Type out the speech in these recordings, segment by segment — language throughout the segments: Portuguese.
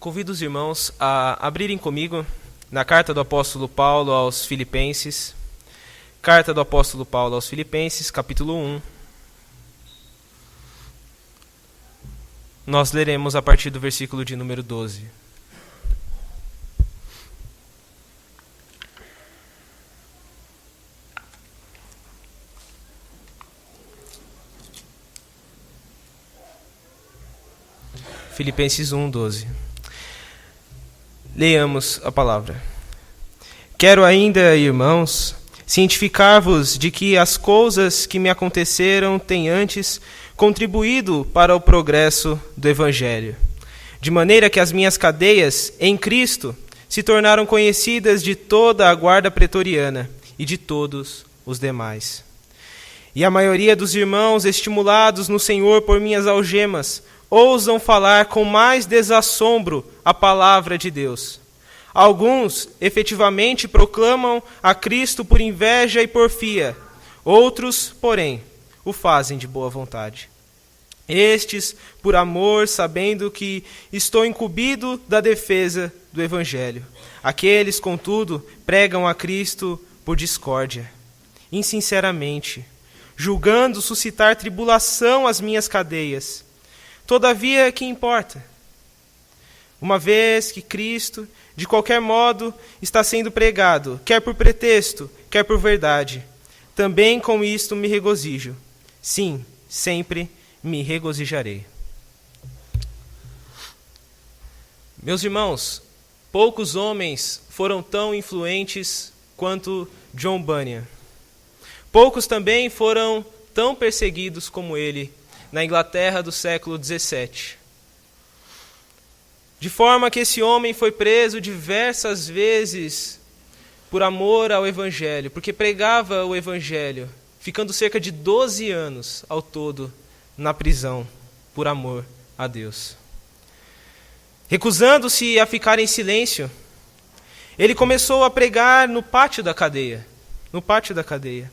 Convido os irmãos a abrirem comigo na carta do apóstolo Paulo aos Filipenses. Carta do apóstolo Paulo aos Filipenses, capítulo 1. Nós leremos a partir do versículo de número 12. Filipenses 1, 12. Leiamos a palavra. Quero ainda, irmãos, cientificar-vos de que as coisas que me aconteceram têm antes contribuído para o progresso do Evangelho, de maneira que as minhas cadeias em Cristo se tornaram conhecidas de toda a guarda pretoriana e de todos os demais. E a maioria dos irmãos, estimulados no Senhor por minhas algemas, ousam falar com mais desassombro a palavra de Deus. Alguns, efetivamente, proclamam a Cristo por inveja e porfia. Outros, porém, o fazem de boa vontade. Estes, por amor, sabendo que estou incumbido da defesa do Evangelho. Aqueles, contudo, pregam a Cristo por discórdia, insinceramente, julgando suscitar tribulação às minhas cadeias. Todavia, que importa? Uma vez que Cristo, de qualquer modo, está sendo pregado, quer por pretexto, quer por verdade, também com isto me regozijo. Sim, sempre me regozijarei. Meus irmãos, poucos homens foram tão influentes quanto John Bunyan. Poucos também foram tão perseguidos como ele na Inglaterra do século XVII. De forma que esse homem foi preso diversas vezes por amor ao Evangelho, porque pregava o Evangelho, ficando cerca de 12 anos ao todo na prisão, por amor a Deus. Recusando-se a ficar em silêncio, ele começou a pregar no pátio da cadeia. No pátio da cadeia.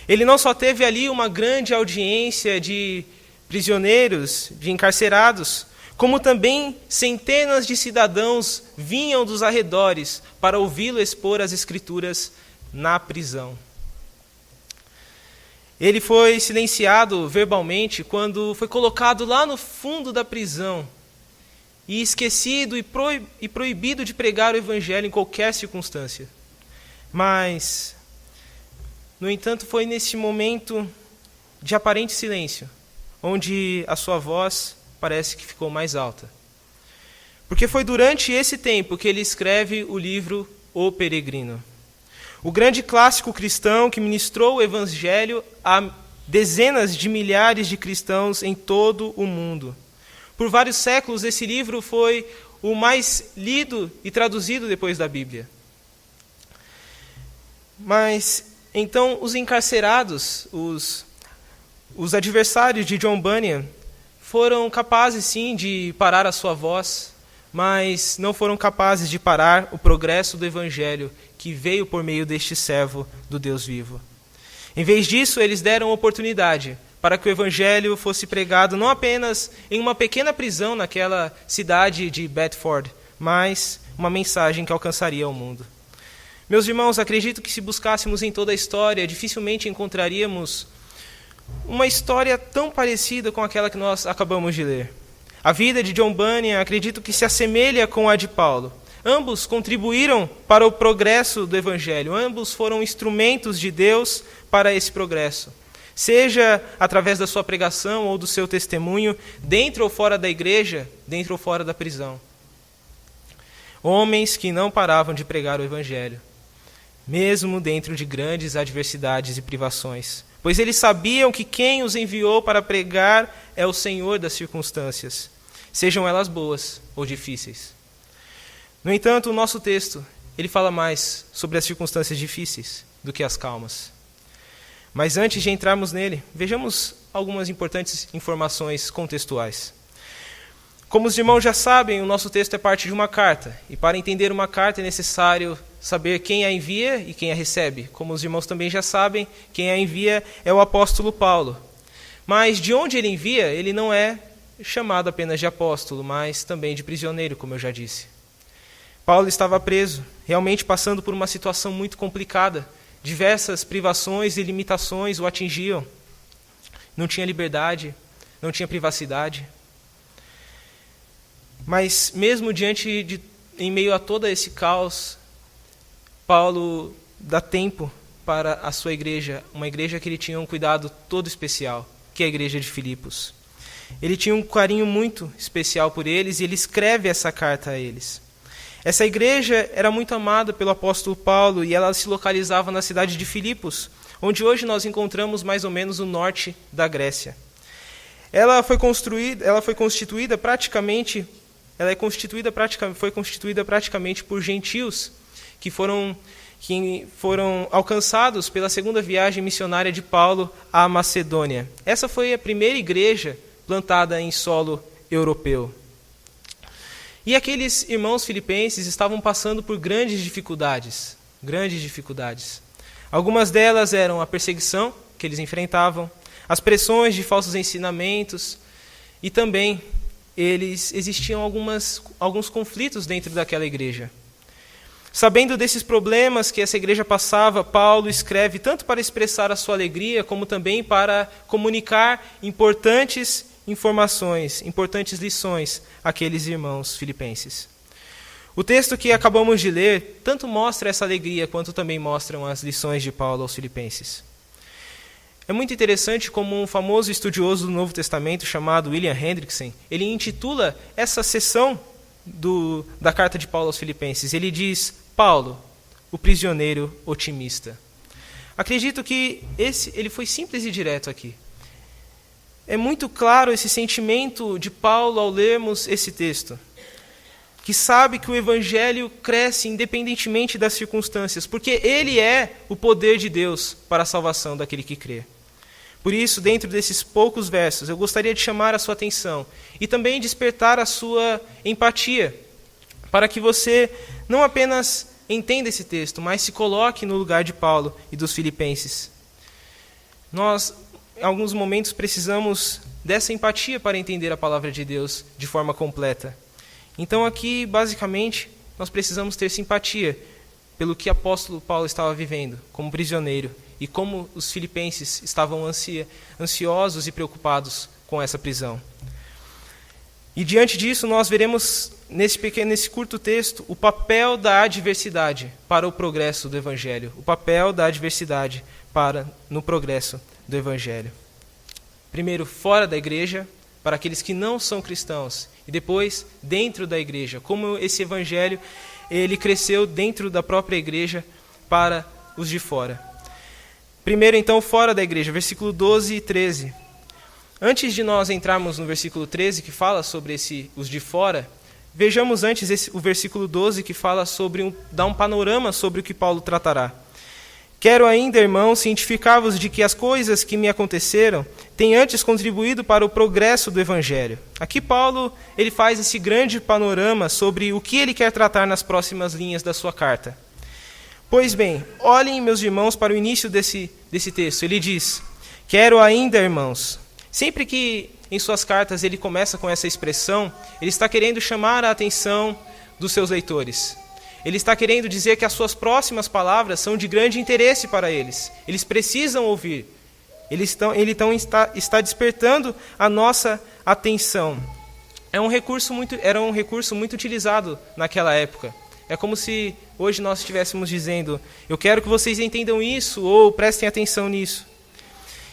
Ele não só teve ali uma grande audiência de prisioneiros, de encarcerados, como também centenas de cidadãos vinham dos arredores para ouvi-lo expor as Escrituras na prisão. Ele foi silenciado verbalmente quando foi colocado lá no fundo da prisão e esquecido e proibido de pregar o Evangelho em qualquer circunstância. Mas, no entanto, foi nesse momento de aparente silêncio onde a sua voz parece que ficou mais alta. Porque foi durante esse tempo que ele escreve o livro O Peregrino. O grande clássico cristão que ministrou o Evangelho a dezenas de milhares de cristãos em todo o mundo. Por vários séculos, esse livro foi o mais lido e traduzido depois da Bíblia. Mas, então, os encarcerados, os adversários de John Bunyan foram capazes, sim, de parar a sua voz, mas não foram capazes de parar o progresso do Evangelho que veio por meio deste servo do Deus vivo. Em vez disso, eles deram oportunidade para que o Evangelho fosse pregado não apenas em uma pequena prisão naquela cidade de Bedford, mas uma mensagem que alcançaria o mundo. Meus irmãos, acredito que se buscássemos em toda a história, dificilmente encontraríamos uma história tão parecida com aquela que nós acabamos de ler. A vida de John Bunyan, acredito que se assemelha com a de Paulo. Ambos contribuíram para o progresso do Evangelho. Ambos foram instrumentos de Deus para esse progresso. Seja através da sua pregação ou do seu testemunho, dentro ou fora da igreja, dentro ou fora da prisão. Homens que não paravam de pregar o Evangelho, mesmo dentro de grandes adversidades e privações. Pois eles sabiam que quem os enviou para pregar é o Senhor das circunstâncias, sejam elas boas ou difíceis. No entanto, o nosso texto, ele fala mais sobre as circunstâncias difíceis do que as calmas. Mas antes de entrarmos nele, vejamos algumas importantes informações contextuais. Como os irmãos já sabem, o nosso texto é parte de uma carta, e para entender uma carta é necessário saber quem a envia e quem a recebe. Como os irmãos também já sabem, quem a envia é o apóstolo Paulo. Mas de onde ele envia, ele não é chamado apenas de apóstolo, mas também de prisioneiro, como eu já disse. Paulo estava preso, realmente passando por uma situação muito complicada. Diversas privações e limitações o atingiam. Não tinha liberdade, não tinha privacidade. Mas mesmo em meio a todo esse caos, Paulo dá tempo para a sua igreja, uma igreja que ele tinha um cuidado todo especial, que é a igreja de Filipos. Ele tinha um carinho muito especial por eles e ele escreve essa carta a eles. Essa igreja era muito amada pelo apóstolo Paulo e ela se localizava na cidade de Filipos, onde hoje nós encontramos mais ou menos o norte da Grécia. Foi constituída praticamente por gentios que foram alcançados pela segunda viagem missionária de Paulo à Macedônia. Essa foi a primeira igreja plantada em solo europeu. E aqueles irmãos filipenses estavam passando por grandes dificuldades. Algumas delas eram a perseguição que eles enfrentavam, as pressões de falsos ensinamentos e também existiam alguns conflitos dentro daquela igreja. Sabendo desses problemas que essa igreja passava, Paulo escreve tanto para expressar a sua alegria, como também para comunicar importantes informações, importantes lições àqueles irmãos filipenses. O texto que acabamos de ler tanto mostra essa alegria, quanto também mostram as lições de Paulo aos filipenses. É muito interessante como um famoso estudioso do Novo Testamento chamado William Hendrickson, ele intitula essa seção da carta de Paulo aos filipenses. Ele diz: Paulo, o prisioneiro otimista. Acredito que ele foi simples e direto aqui. É muito claro esse sentimento de Paulo ao lermos esse texto, que sabe que o evangelho cresce independentemente das circunstâncias, porque ele é o poder de Deus para a salvação daquele que crê. Por isso, dentro desses poucos versos, eu gostaria de chamar a sua atenção e também despertar a sua empatia, para que você não apenas entenda esse texto, mas se coloque no lugar de Paulo e dos filipenses. Nós, em alguns momentos, precisamos dessa empatia para entender a palavra de Deus de forma completa. Então aqui, basicamente, nós precisamos ter simpatia pelo que o apóstolo Paulo estava vivendo como prisioneiro e como os filipenses estavam ansiosos e preocupados com essa prisão. E diante disso, nós veremos nesse curto texto o papel da adversidade para o progresso do evangelho, o papel da adversidade no progresso do evangelho. Primeiro, fora da igreja, para aqueles que não são cristãos, e depois dentro da igreja, como esse evangelho ele cresceu dentro da própria igreja para os de fora. Primeiro, então, fora da igreja, versículo 12 e 13. Antes de nós entrarmos no versículo 13, que fala sobre os de fora, vejamos antes o versículo 12, que fala dá um panorama sobre o que Paulo tratará. Quero ainda, irmãos, cientificar-vos de que as coisas que me aconteceram têm antes contribuído para o progresso do evangelho. Aqui Paulo ele faz esse grande panorama sobre o que ele quer tratar nas próximas linhas da sua carta. Pois bem, olhem, meus irmãos, para o início desse texto. Ele diz: quero ainda, irmãos. Sempre que em suas cartas ele começa com essa expressão, ele está querendo chamar a atenção dos seus leitores. Ele está querendo dizer que as suas próximas palavras são de grande interesse para eles. Eles precisam ouvir. Ele está despertando a nossa atenção. Era um recurso muito utilizado naquela época. É como se hoje nós estivéssemos dizendo: eu quero que vocês entendam isso, ou prestem atenção nisso.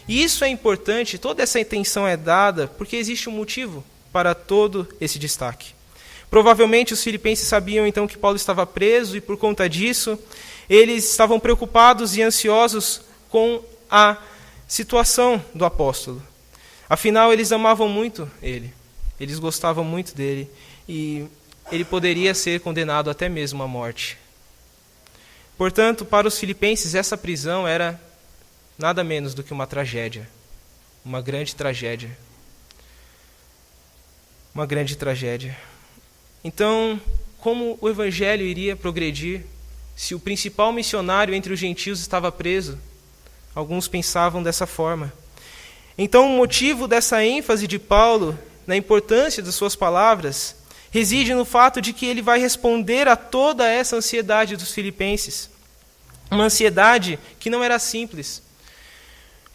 E isso é importante, toda essa atenção é dada porque existe um motivo para todo esse destaque. Provavelmente os filipenses sabiam então que Paulo estava preso e por conta disso eles estavam preocupados e ansiosos com a situação do apóstolo. Afinal, eles amavam muito ele, eles gostavam muito dele e ele poderia ser condenado até mesmo à morte. Portanto, para os filipenses essa prisão era nada menos do que uma tragédia, uma grande tragédia. Uma grande tragédia. Então, como o evangelho iria progredir se o principal missionário entre os gentios estava preso? Alguns pensavam dessa forma. Então, o motivo dessa ênfase de Paulo na importância das suas palavras reside no fato de que ele vai responder a toda essa ansiedade dos filipenses. Uma ansiedade que não era simples.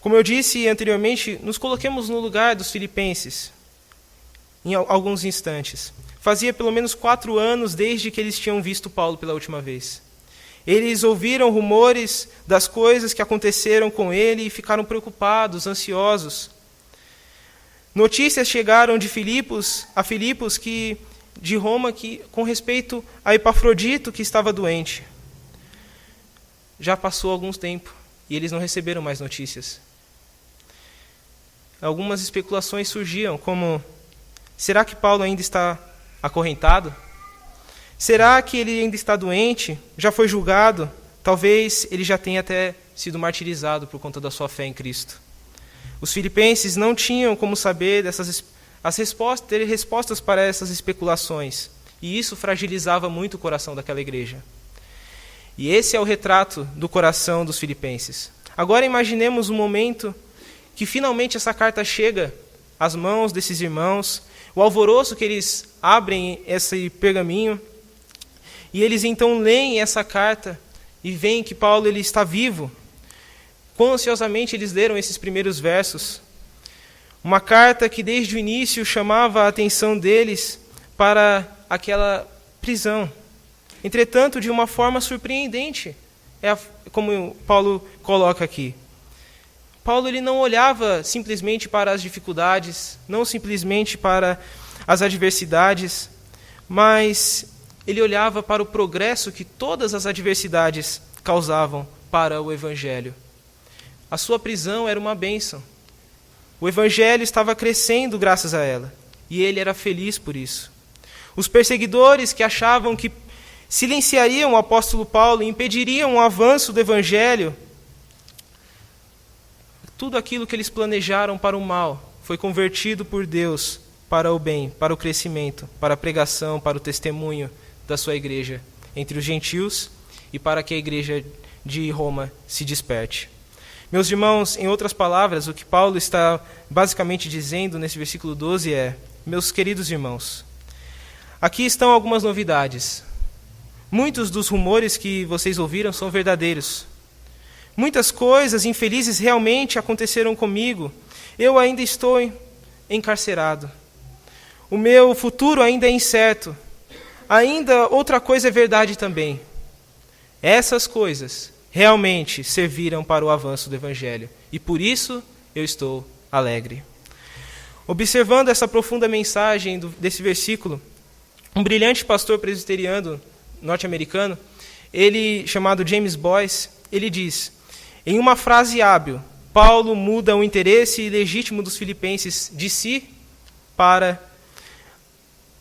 Como eu disse anteriormente, nos coloquemos no lugar dos filipenses em alguns instantes. Fazia pelo menos 4 anos desde que eles tinham visto Paulo pela última vez. Eles ouviram rumores das coisas que aconteceram com ele e ficaram preocupados, ansiosos. Notícias chegaram de Filipos de Roma com respeito a Epafrodito, que estava doente. Já passou algum tempo e eles não receberam mais notícias. Algumas especulações surgiam, como: será que Paulo ainda está acorrentado? Será que ele ainda está doente? Já foi julgado? Talvez ele já tenha até sido martirizado por conta da sua fé em Cristo. Os filipenses não tinham como saber ter respostas para essas especulações, e isso fragilizava muito o coração daquela igreja. E esse é o retrato do coração dos filipenses. Agora imaginemos um momento que finalmente essa carta chega às mãos desses irmãos, o alvoroço que eles abrem esse pergaminho, e eles então leem essa carta e veem que Paulo ele está vivo. Quão ansiosamente eles leram esses primeiros versos. Uma carta que desde o início chamava a atenção deles para aquela prisão. Entretanto, de uma forma surpreendente, como Paulo coloca aqui. Paulo ele não olhava simplesmente para as dificuldades, não simplesmente para as adversidades, mas ele olhava para o progresso que todas as adversidades causavam para o Evangelho. A sua prisão era uma bênção. O Evangelho estava crescendo graças a ela, e ele era feliz por isso. Os perseguidores que achavam que silenciariam o apóstolo Paulo e impediriam o avanço do Evangelho, tudo aquilo que eles planejaram para o mal foi convertido por Deus para o bem, para o crescimento, para a pregação, para o testemunho da sua igreja entre os gentios e para que a igreja de Roma se desperte. Meus irmãos, em outras palavras, o que Paulo está basicamente dizendo nesse versículo 12 é: meus queridos irmãos, aqui estão algumas novidades. Muitos dos rumores que vocês ouviram são verdadeiros. Muitas coisas infelizes realmente aconteceram comigo. Eu ainda estou encarcerado. O meu futuro ainda é incerto. Ainda outra coisa é verdade também. Essas coisas realmente serviram para o avanço do Evangelho. E por isso eu estou alegre. Observando essa profunda mensagem desse versículo, um brilhante pastor presbiteriano norte-americano, ele chamado James Boyce, ele diz: em uma frase hábil, Paulo muda o interesse legítimo dos filipenses de si para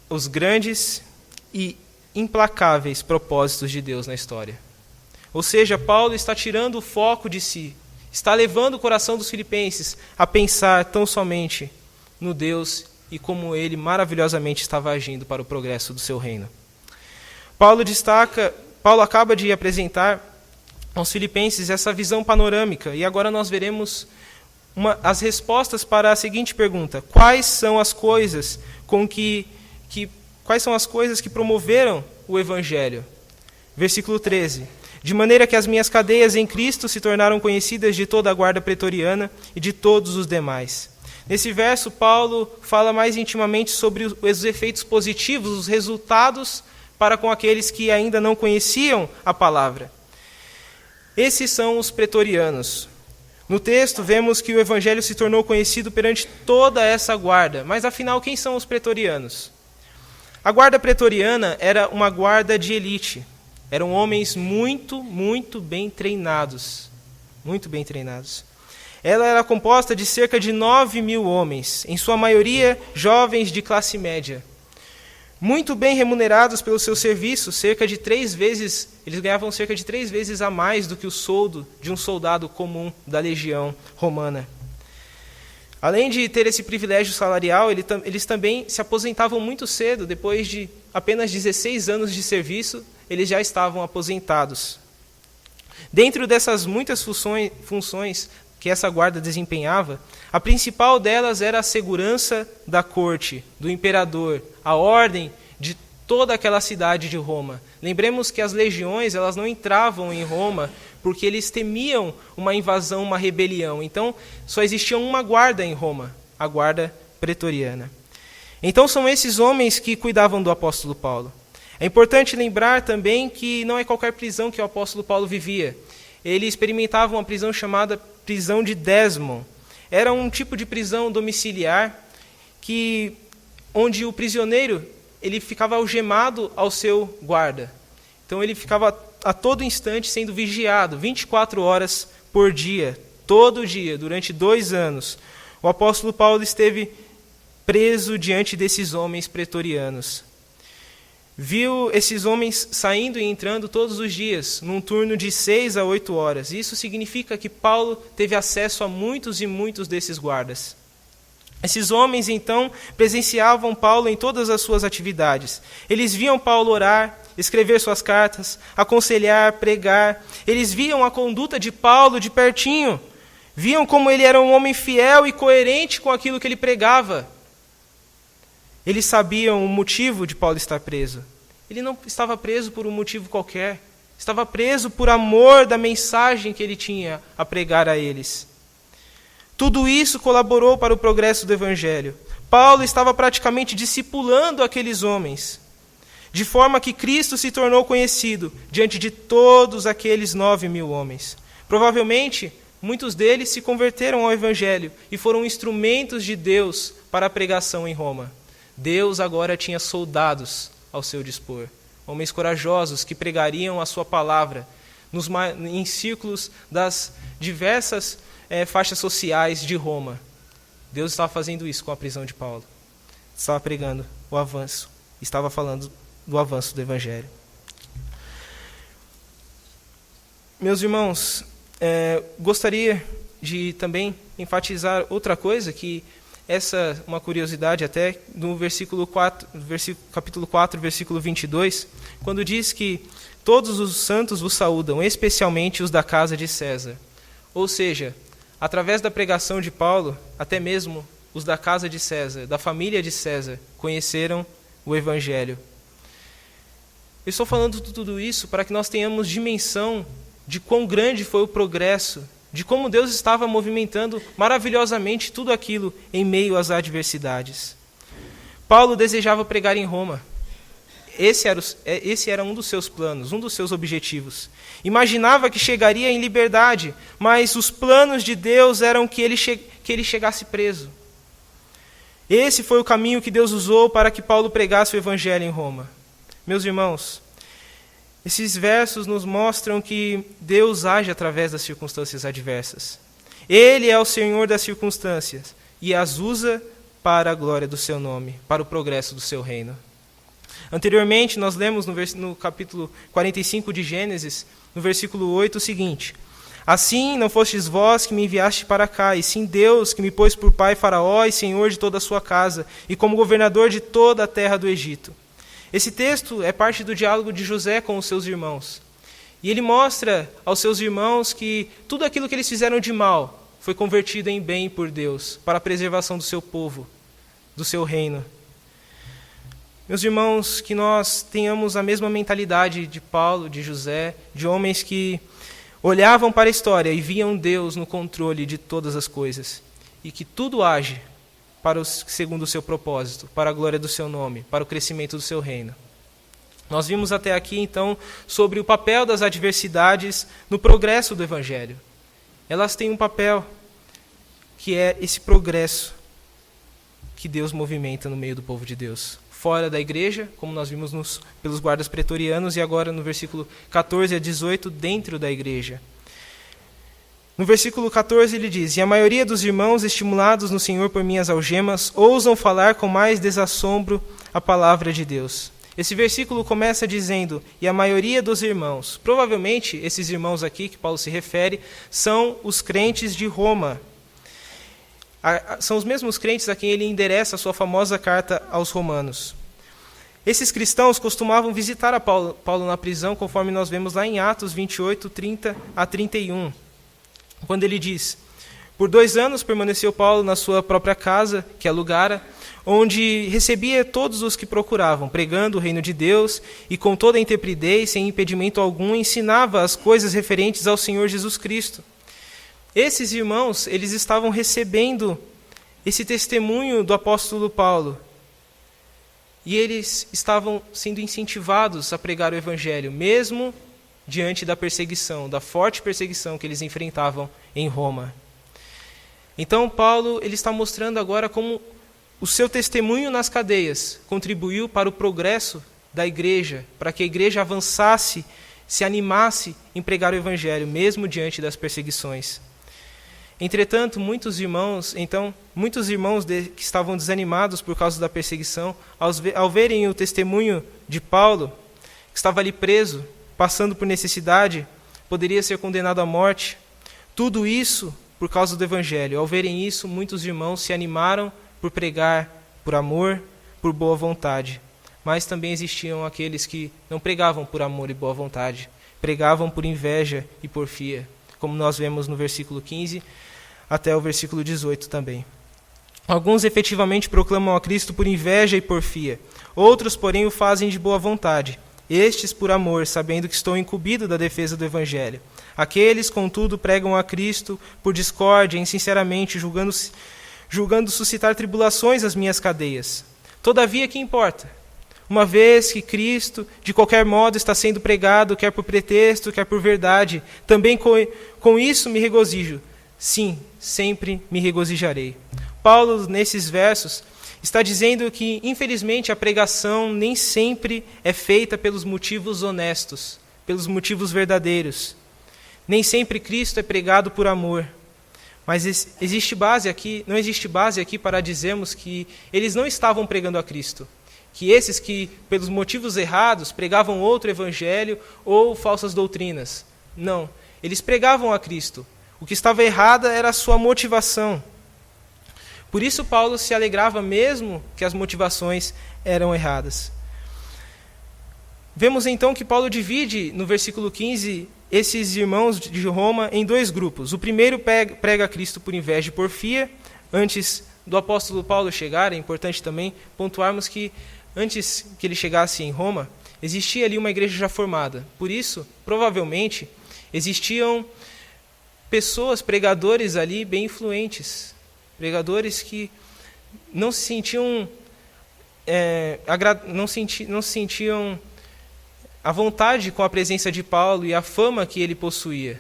os grandes e implacáveis propósitos de Deus na história. Ou seja, Paulo está tirando o foco de si, está levando o coração dos filipenses a pensar tão somente no Deus e como ele maravilhosamente estava agindo para o progresso do seu reino. Paulo acaba de apresentar aos filipenses essa visão panorâmica, e agora nós veremos as respostas para a seguinte pergunta: quais são as coisas que promoveram o Evangelho? Versículo 13: de maneira que as minhas cadeias em Cristo se tornaram conhecidas de toda a guarda pretoriana e de todos os demais. Nesse verso, Paulo fala mais intimamente sobre os efeitos positivos, os resultados para com aqueles que ainda não conheciam a palavra. Esses são os pretorianos. No texto, vemos que o Evangelho se tornou conhecido perante toda essa guarda. Mas, afinal, quem são os pretorianos? A guarda pretoriana era uma guarda de elite. Eram homens muito, muito bem treinados. Muito bem treinados. Ela era composta de cerca de 9.000 homens, em sua maioria jovens de classe média. Muito bem remunerados pelo seu serviço, eles ganhavam cerca de 3 vezes a mais do que o soldo de um soldado comum da legião romana. Além de ter esse privilégio salarial, eles também se aposentavam muito cedo. Depois de apenas 16 anos de serviço, eles já estavam aposentados. Dentro dessas muitas funções, que essa guarda desempenhava, a principal delas era a segurança da corte, do imperador, a ordem de toda aquela cidade de Roma. Lembremos que as legiões, elas não entravam em Roma porque eles temiam uma invasão, uma rebelião. Então, só existia uma guarda em Roma, a guarda pretoriana. Então, são esses homens que cuidavam do apóstolo Paulo. É importante lembrar também que não é qualquer prisão que o apóstolo Paulo vivia. Ele experimentava uma prisão chamada prisão de Desmond. Era um tipo de prisão domiciliar onde o prisioneiro ele ficava algemado ao seu guarda. Então ele ficava a todo instante sendo vigiado, 24 horas por dia, todo dia, durante 2 anos. O apóstolo Paulo esteve preso diante desses homens pretorianos. Viu esses homens saindo e entrando todos os dias, num turno de 6 a 8 horas. Isso significa que Paulo teve acesso a muitos e muitos desses guardas. Esses homens, então, presenciavam Paulo em todas as suas atividades. Eles viam Paulo orar, escrever suas cartas, aconselhar, pregar. Eles viam a conduta de Paulo de pertinho. Viam como ele era um homem fiel e coerente com aquilo que ele pregava. Eles sabiam o motivo de Paulo estar preso. Ele não estava preso por um motivo qualquer. Estava preso por amor da mensagem que ele tinha a pregar a eles. Tudo isso colaborou para o progresso do Evangelho. Paulo estava praticamente discipulando aqueles homens, de forma que Cristo se tornou conhecido diante de todos aqueles 9.000 homens. Provavelmente, muitos deles se converteram ao Evangelho e foram instrumentos de Deus para a pregação em Roma. Deus agora tinha soldados ao seu dispor, homens corajosos que pregariam a sua palavra em círculos das diversas faixas sociais de Roma. Deus estava fazendo isso com a prisão de Paulo. Estava pregando o avanço, estava falando do avanço do Evangelho. Meus irmãos, gostaria de também enfatizar outra coisa, que essa uma curiosidade até, no capítulo 4, versículo 22, quando diz que todos os santos vos saúdam, especialmente os da casa de César. Ou seja, através da pregação de Paulo, até mesmo os da casa de César, da família de César, conheceram o Evangelho. Eu estou falando tudo isso para que nós tenhamos dimensão de quão grande foi o progresso, de como Deus estava movimentando maravilhosamente tudo aquilo em meio às adversidades. Paulo desejava pregar em Roma. Esse era um dos seus planos, um dos seus objetivos. Imaginava que chegaria em liberdade, mas os planos de Deus eram que ele chegasse preso. Esse foi o caminho que Deus usou para que Paulo pregasse o Evangelho em Roma. Meus irmãos, esses versos nos mostram que Deus age através das circunstâncias adversas. Ele é o Senhor das circunstâncias e as usa para a glória do seu nome, para o progresso do seu reino. Anteriormente, nós lemos no capítulo 45 de Gênesis, no versículo 8, o seguinte: Assim não fostes vós que me enviaste para cá, e sim Deus que me pôs por pai Faraó e senhor de toda a sua casa, e como governador de toda a terra do Egito. Esse texto é parte do diálogo de José com os seus irmãos. E ele mostra aos seus irmãos que tudo aquilo que eles fizeram de mal foi convertido em bem por Deus, para a preservação do seu povo, do seu reino. Meus irmãos, que nós tenhamos a mesma mentalidade de Paulo, de José, de homens que olhavam para a história e viam Deus no controle de todas as coisas, e que tudo age segundo o seu propósito, para a glória do seu nome, para o crescimento do seu reino. Nós vimos até aqui, então, sobre o papel das adversidades no progresso do Evangelho. Elas têm um papel que é esse progresso que Deus movimenta no meio do povo de Deus. Fora da igreja, como nós vimos pelos guardas pretorianos, e agora no versículo 14 a 18, dentro da igreja. No versículo 14 ele diz: E a maioria dos irmãos, estimulados no Senhor por minhas algemas, ousam falar com mais desassombro a palavra de Deus. Esse versículo começa dizendo: E a maioria dos irmãos. Provavelmente, esses irmãos aqui que Paulo se refere são os crentes de Roma. São os mesmos crentes a quem ele endereça a sua famosa carta aos romanos. Esses cristãos costumavam visitar a Paulo na prisão, conforme nós vemos lá em Atos 28, 30 a 31. Quando ele diz: Por 2 anos permaneceu Paulo na sua própria casa, que alugara, onde recebia todos os que procuravam, pregando o reino de Deus e com toda a intrepidez, sem impedimento algum, ensinava as coisas referentes ao Senhor Jesus Cristo. Esses irmãos, eles estavam recebendo esse testemunho do apóstolo Paulo. E eles estavam sendo incentivados a pregar o evangelho, mesmo diante da perseguição, da forte perseguição que eles enfrentavam em Roma. Então Paulo ele está mostrando agora como o seu testemunho nas cadeias contribuiu para o progresso da igreja, para que a igreja avançasse, se animasse em pregar o evangelho, mesmo diante das perseguições. Entretanto, muitos irmãos que estavam desanimados por causa da perseguição, ao verem o testemunho de Paulo, que estava ali preso, passando por necessidade, poderia ser condenado à morte. Tudo isso por causa do evangelho. Ao verem isso, muitos irmãos se animaram por pregar por amor, por boa vontade. Mas também existiam aqueles que não pregavam por amor e boa vontade, pregavam por inveja e porfia, como nós vemos no versículo 15 até o versículo 18 também. Alguns efetivamente proclamam a Cristo por inveja e porfia, outros, porém, o fazem de boa vontade, estes por amor, sabendo que estou incumbido da defesa do evangelho. Aqueles, contudo, pregam a Cristo por discórdia, insinceramente, julgando suscitar tribulações às minhas cadeias. Todavia, que importa? Uma vez que Cristo, de qualquer modo, está sendo pregado, quer por pretexto, quer por verdade, também com isso me regozijo. Sim, sempre me regozijarei. Paulo, nesses versos, está dizendo que, infelizmente, a pregação nem sempre é feita pelos motivos honestos, pelos motivos verdadeiros. Nem sempre Cristo é pregado por amor. Mas não existe base aqui para dizermos que eles não estavam pregando a Cristo. Que esses que, pelos motivos errados, pregavam outro evangelho ou falsas doutrinas. Não, eles pregavam a Cristo. O que estava errado era a sua motivação. Por isso Paulo se alegrava mesmo que as motivações eram erradas. Vemos então que Paulo divide, no versículo 15, esses irmãos de Roma em 2 grupos. O primeiro prega a Cristo por inveja e porfia. Antes do apóstolo Paulo chegar, é importante também pontuarmos que antes que ele chegasse em Roma, existia ali uma igreja já formada. Por isso, provavelmente, existiam pessoas, pregadores ali bem influentes, pregadores que não se sentiam não se sentiam à vontade com a presença de Paulo e a fama que ele possuía,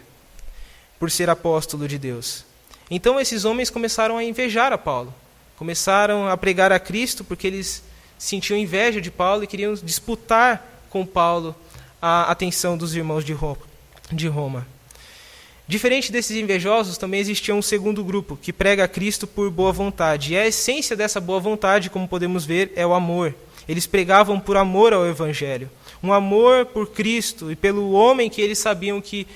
por ser apóstolo de Deus. Então esses homens começaram a invejar a Paulo, começaram a pregar a Cristo porque eles sentiam inveja de Paulo e queriam disputar com Paulo a atenção dos irmãos de Roma. Diferente desses invejosos, também existia um segundo grupo, que prega a Cristo por boa vontade. E a essência dessa boa vontade, como podemos ver, é o amor. Eles pregavam por amor ao Evangelho. Um amor por Cristo e pelo homem que eles sabiam que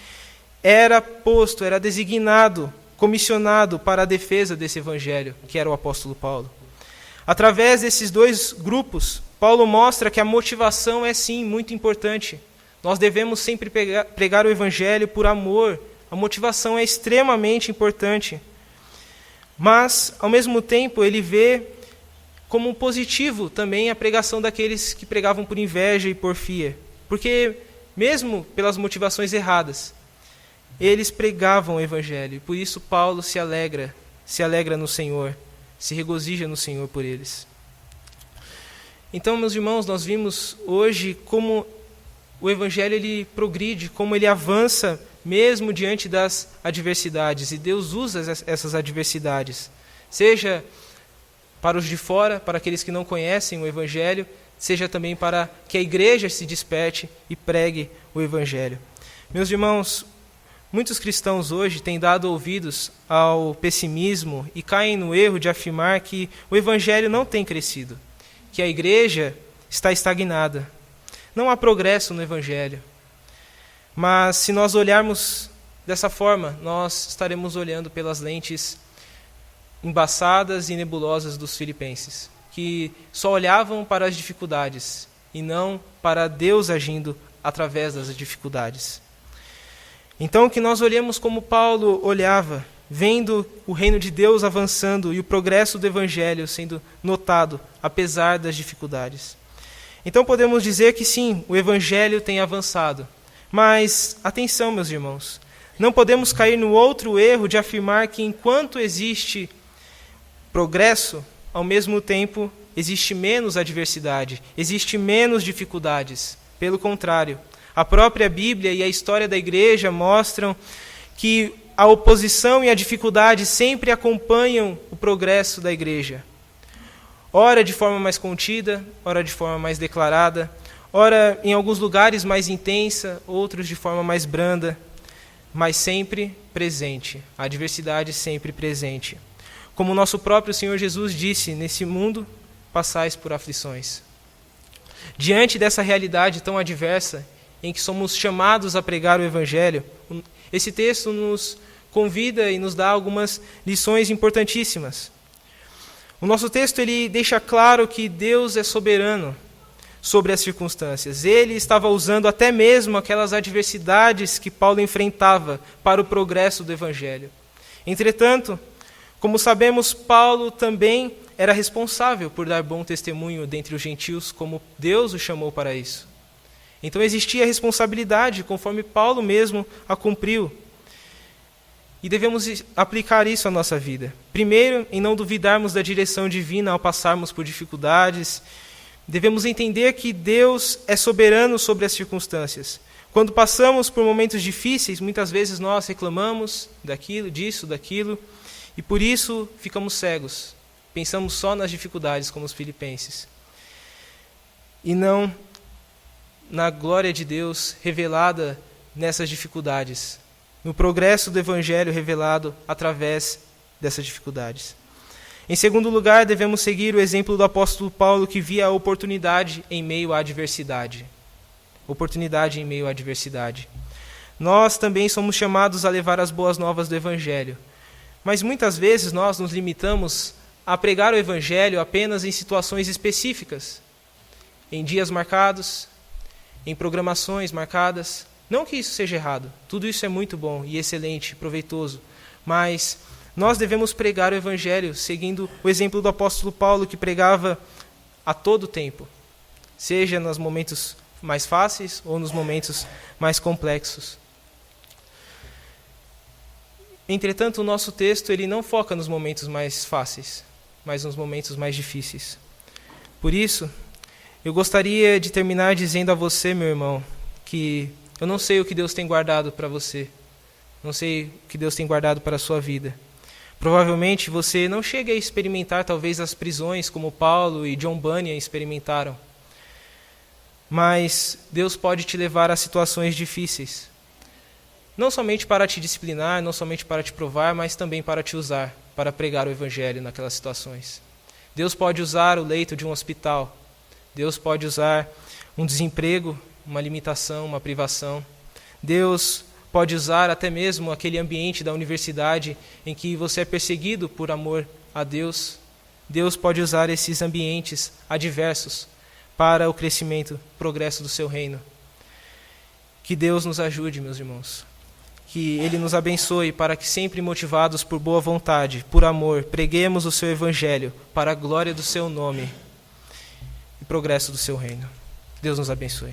era posto, era designado, comissionado para a defesa desse Evangelho, que era o apóstolo Paulo. Através desses 2 grupos, Paulo mostra que a motivação é sim muito importante. Nós devemos sempre pregar o Evangelho por amor. A motivação é extremamente importante. Mas, ao mesmo tempo, ele vê como positivo também a pregação daqueles que pregavam por inveja e porfia. Porque, mesmo pelas motivações erradas, eles pregavam o Evangelho. E por isso Paulo se alegra no Senhor, se regozija no Senhor por eles. Então, meus irmãos, nós vimos hoje como o Evangelho ele progride, como ele avança mesmo diante das adversidades. E Deus usa essas adversidades, seja para os de fora, para aqueles que não conhecem o Evangelho, seja também para que a igreja se desperte e pregue o Evangelho. Meus irmãos, muitos cristãos hoje têm dado ouvidos ao pessimismo e caem no erro de afirmar que o Evangelho não tem crescido, que a igreja está estagnada. Não há progresso no Evangelho. Mas se nós olharmos dessa forma, nós estaremos olhando pelas lentes embaçadas e nebulosas dos filipenses, que só olhavam para as dificuldades e não para Deus agindo através das dificuldades. Então que nós olhemos como Paulo olhava, vendo o reino de Deus avançando e o progresso do Evangelho sendo notado, apesar das dificuldades. Então podemos dizer que sim, o Evangelho tem avançado. Mas, atenção, meus irmãos, não podemos cair no outro erro de afirmar que enquanto existe progresso, ao mesmo tempo existe menos adversidade, existe menos dificuldades. Pelo contrário, a própria Bíblia e a história da igreja mostram que a oposição e a dificuldade sempre acompanham o progresso da igreja. Ora de forma mais contida, ora de forma mais declarada, ora em alguns lugares mais intensa, outros de forma mais branda, mas sempre presente, a adversidade sempre presente. Como o nosso próprio Senhor Jesus disse, nesse mundo passais por aflições. Diante dessa realidade tão adversa, em que somos chamados a pregar o Evangelho, esse texto nos convida e nos dá algumas lições importantíssimas. O nosso texto ele deixa claro que Deus é soberano sobre as circunstâncias. Ele estava usando até mesmo aquelas adversidades que Paulo enfrentava para o progresso do Evangelho. Entretanto, como sabemos, Paulo também era responsável por dar bom testemunho dentre os gentios, como Deus o chamou para isso. Então existia responsabilidade, conforme Paulo mesmo a cumpriu. E devemos aplicar isso à nossa vida. Primeiro, em não duvidarmos da direção divina ao passarmos por dificuldades. Devemos entender que Deus é soberano sobre as circunstâncias. Quando passamos por momentos difíceis, muitas vezes nós reclamamos daquilo, e por isso ficamos cegos. Pensamos só nas dificuldades, como os filipenses. E não na glória de Deus revelada nessas dificuldades, no progresso do Evangelho revelado através dessas dificuldades. Em segundo lugar, devemos seguir o exemplo do apóstolo Paulo, que via a oportunidade em meio à adversidade. Oportunidade em meio à adversidade. Nós também somos chamados a levar as boas novas do Evangelho, mas muitas vezes nós nos limitamos a pregar o Evangelho apenas em situações específicas, em dias marcados, em programações marcadas. Não que isso seja errado, tudo isso é muito bom e excelente, proveitoso, mas nós devemos pregar o Evangelho seguindo o exemplo do apóstolo Paulo, que pregava a todo tempo, seja nos momentos mais fáceis ou nos momentos mais complexos. Entretanto, o nosso texto ele não foca nos momentos mais fáceis, mas nos momentos mais difíceis. Por isso, eu gostaria de terminar dizendo a você, meu irmão, que eu não sei o que Deus tem guardado para você. Não sei o que Deus tem guardado para a sua vida. Provavelmente você não chega a experimentar talvez as prisões como Paulo e John Bunyan experimentaram. Mas Deus pode te levar a situações difíceis. Não somente para te disciplinar, não somente para te provar, mas também para te usar, para pregar o Evangelho naquelas situações. Deus pode usar o leito de um hospital. Deus pode usar um desemprego, uma limitação, uma privação. Deus pode usar até mesmo aquele ambiente da universidade em que você é perseguido por amor a Deus. Deus pode usar esses ambientes adversos para o crescimento, progresso do seu reino. Que Deus nos ajude, meus irmãos. Que Ele nos abençoe para que sempre motivados por boa vontade, por amor, preguemos o seu Evangelho para a glória do seu nome e progresso do seu reino. Deus nos abençoe.